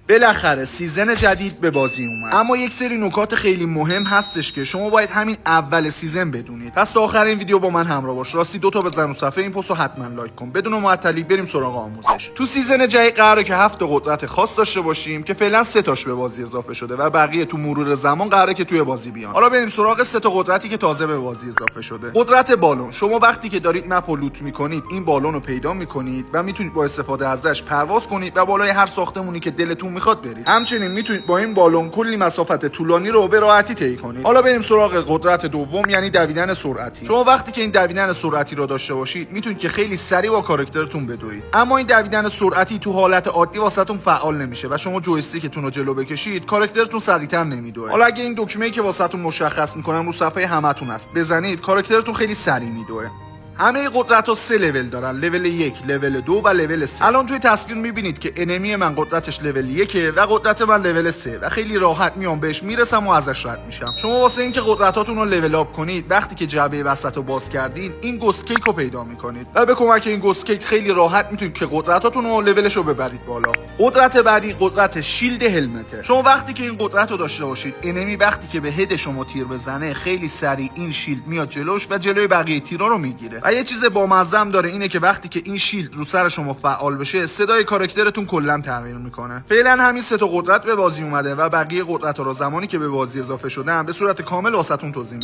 بالاخره سیزن جدید به بازی اومد، اما یک سری نکات خیلی مهم هستش که شما باید همین اول سیزن بدونید. پس تا آخر این ویدیو با من همراه باش. راستی 2 تا بزن رو صفحه این پستو حتما لایک کن. بدون معطلی بریم سراغ آموزش. تو سیزن جدید قراره که 7 قدرت خاص داشته باشیم که فعلا 3 تاش به بازی اضافه شده و بقیه تو مرور زمان قراره که توی بازی بیان. حالا بریم سراغ 3 تا قدرتی که تازه به بازی اضافه شده. قدرت بالون. شما وقتی که دارید مپ رو لوت میکنید این بالون رو پیدا میکنید و میتونید با استفاده ازش پرواز کنید و بالای هر ساختمونی که دلتون میخواد برید. همچنین میتونید با این بالون کلی مسافت طولانی رو به راحتی طی کنید. حالا بریم سراغ قدرت دوم، یعنی دویدن سرعتی. شما وقتی که این دویدن سرعتی رو داشته باشید میتونید که خیلی سریع با کاراکترتون بدوید، اما این دویدن سرعتی تو حالت عادی واسهتون فعال نمیشه و شما جویستیکتون رو جلو بکشید کاراکترتون سریعتر نمیدوه. حالا اگه این دکمه‌ای که واسهتون مشخص میکنم رو صفحه همتون هست بزنید، کاراکترتون خیلی سریع میدوه. همه قدرت‌ها 3 لول دارن، لول 1، لول 2 و لول 3. الان توی تصویر میبینید که انمی من قدرتش لول 1 و قدرت من لول 3 و خیلی راحت میام بهش میرسم و ازش رد میشم. شما واسه اینکه قدرتاتون رو لول اپ کنید وقتی که جعبه وسط رو باز کردین این گست کیک رو پیدا میکنید و به کمک این گست کیک خیلی راحت میتونید که قدرتاتون رو لولش رو ببرید بالا. قدرت بعدی قدرت شیلد هلمته. شما وقتی که این قدرت رو داشته باشید انمی وقتی که به هد شما تیر بزنه خیلی سریع این شیلد میاد جلوش و جلوی بقیه تیرا رو میگیره. و یه چیز بامزه داره اینه که وقتی که این شیلد رو سر شما فعال بشه صدای کاراکترتون کلا تغییر میکنه. فعلا همین 3 تا قدرت به بازی اومده و بقیه قدرت‌ها رو زمانی که به بازی اضافه شدن به صورت کامل واسهتون توضیح